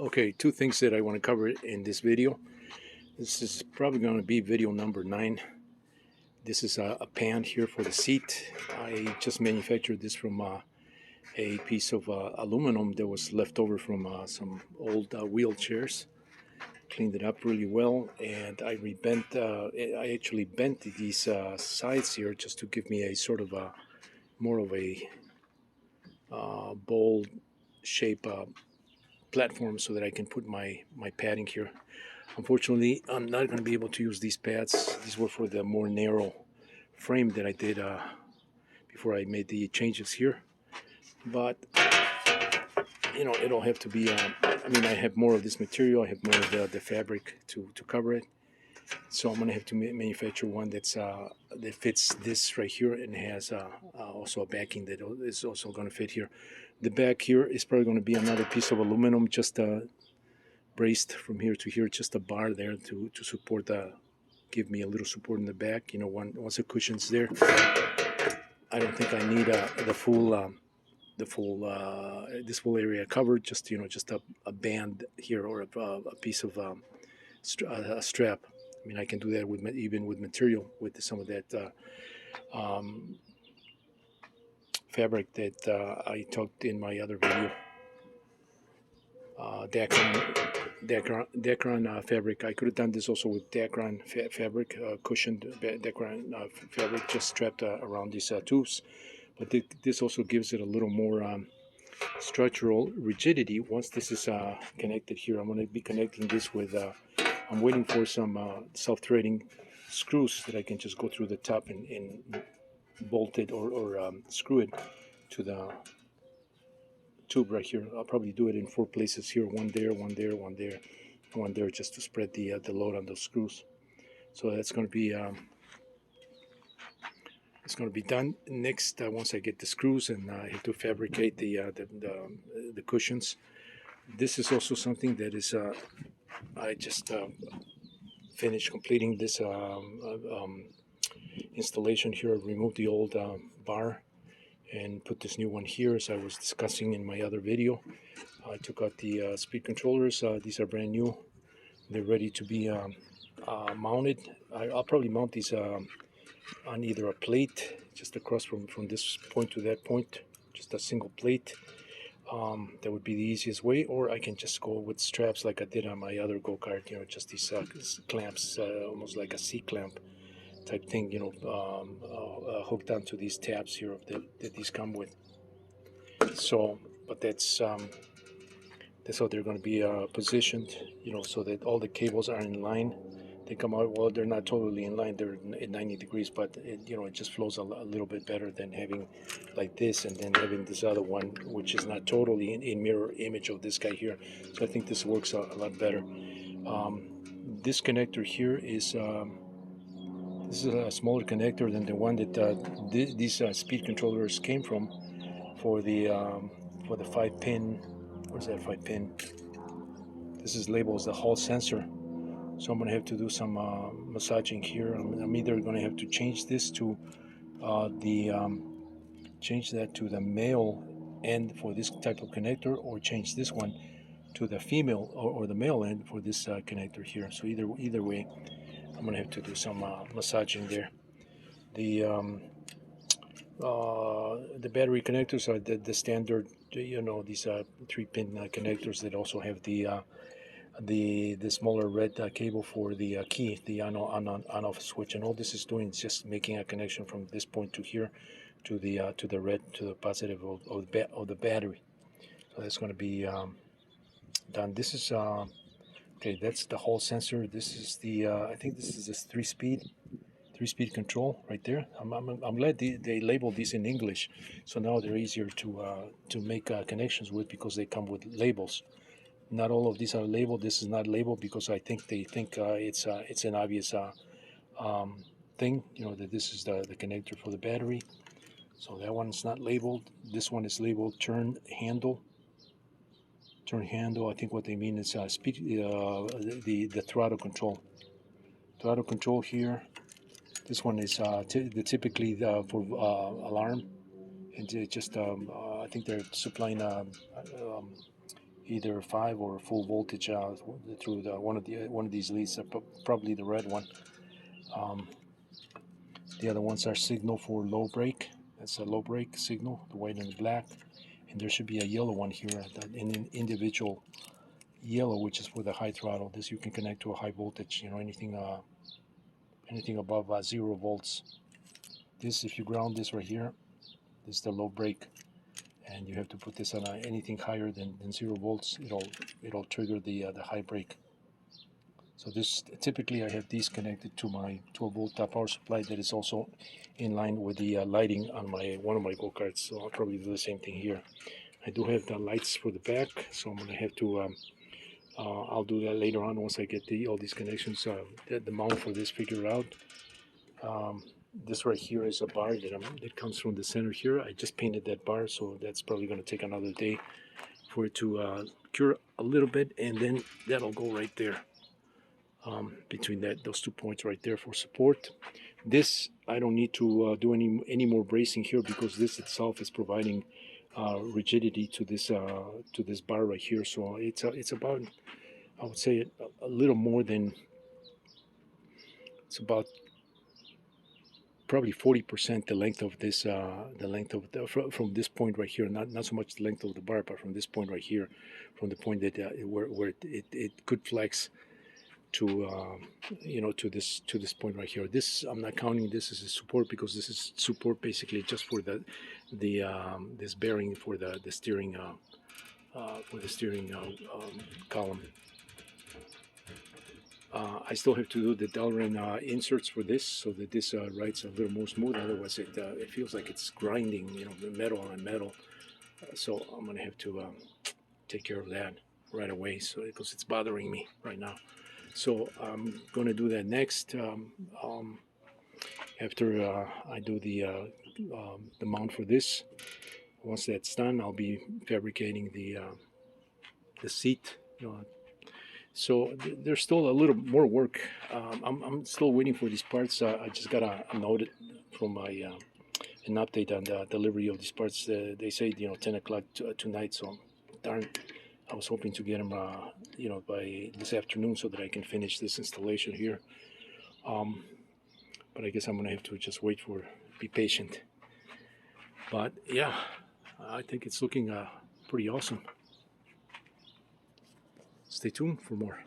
Okay, two things that I want to cover in this video. This is probably going to be video number 9. This is a pan here for the seat. I just manufactured this from a piece of aluminum that was left over from some old wheelchairs. Cleaned it up really well, and I actually bent these sides here just to give me a sort of a more of a bowl shape platform so that I can put my padding here. Unfortunately, I'm not going to be able to use these pads. These were for the more narrow frame that I did before I made the changes here. But it'll have to be. I have more of this material. I have more of the fabric to cover it. So I'm going to have to manufacture one that fits this right here and has also a backing that is also going to fit here. The back here is probably going to be another piece of aluminum, just braced from here to here, just a bar there to support give me a little support in the back. Once the cushion's there, I don't think I need this full area covered. Just a band here or a piece of a strap. I can do that even with material, with some of that fabric that I talked in my other video. Dacron fabric. I could have done this also with Dacron fabric, cushioned Dacron fabric, just strapped around these tubes. But this also gives it a little more structural rigidity. Once this is connected here, I'm going to be connecting this with. I'm waiting for some self-threading screws that I can just go through the top and bolt it or screw it to the tube right here. I'll probably do it in 4 places here, one there, one there, one there, one there, just to spread the load on those screws. So that's going to be done next. Once I get the screws, and I have to fabricate the cushions. This is also something that is I just finished completing this installation here. I removed the old bar and put this new one here, as I was discussing in my other video. I took out the speed controllers. These are brand new. They're ready to be mounted. I'll probably mount these on either a plate just across from this point to that point, just a single plate. That would be the easiest way, or I can just go with straps like I did on my other go-kart, just these clamps, almost like a C-clamp type thing, hooked onto these tabs here that these come with. So, but that's how they're going to be positioned, so that all the cables are in line. They come out, well, they're not totally in line, they're at 90 degrees, but it just flows a little bit better than having like this and then having this other one, which is not totally in mirror image of this guy here. So I think this works a lot better. This connector here is this is a smaller connector than the one that these speed controllers came from for the 5-pin. Where's that 5-pin? This is labeled as the hall sensor. So I'm going to have to do some massaging here. I'm either going to have to change this to change that to the male end for this type of connector, or change this one to the female or the male end for this connector here. So either way, I'm going to have to do some massaging there. The battery connectors are the standard, these 3-pin connectors that also have the smaller red cable for the key, the on-off switch, and all this is doing is just making a connection from this point to here to the positive of the battery. So that's going to be done. This is okay. That's the hall sensor. This is the I think this is this three-speed control right there. I'm glad they labeled these in English, so now they're easier to make connections with, because they come with labels. Not all of these are labeled. This is not labeled because I think they think it's an obvious thing, that this is the connector for the battery. So that one's not labeled. This one is labeled turn handle. Turn handle. I think what they mean is speed. The throttle control. Throttle control here. This one is typically for alarm, and it just I think they're supplying either 5 or full voltage through one of these leads, probably the red one. The other ones are signal for low brake. That's a low brake signal, the white and the black. And there should be a yellow one here, an individual yellow, which is for the high throttle. This you can connect to a high voltage, anything above 0 volts. This, if you ground this right here, this is the low brake, and you have to put this on anything higher than 0 volts. It'll trigger the high brake. So this, typically I have these connected to my 12 volt power supply that is also in line with the lighting on one of my go-karts. So I'll probably do the same thing here. I do have the lights for the back, so I'm going to have to I'll do that later on once I get all these connections, the mount for this figured out. This right here is a bar that comes from the center here. I just painted that bar, so that's probably going to take another day for it to cure a little bit, and then that'll go right there. Between those 2 points right there for support. This, I don't need to do any more bracing here, because this itself is providing rigidity to this bar right here. So it's about, I would say, a little more than, it's about probably 40% the length of this, from this point right here. Not so much the length of the bar, but from this point right here, from the point that where it could flex to to this point right here. This, I'm not counting this as a support, because this is support basically just for this bearing for the steering column. I still have to do the Delrin inserts for this, so that this rides a little more smooth. Otherwise it feels like it's grinding, metal on metal. So I'm gonna have to take care of that right away, so because it's bothering me right now. So I'm going to do that next, after I do the mount for this. Once that's done, I'll be fabricating the seat. So there's still a little more work. I'm still waiting for these parts. I just got a note from an update on the delivery of these parts. They say 10 o'clock tonight. So darn. I was hoping to get them, by this afternoon, so that I can finish this installation here. But I guess I'm gonna have to just be patient. But yeah, I think it's looking pretty awesome. Stay tuned for more.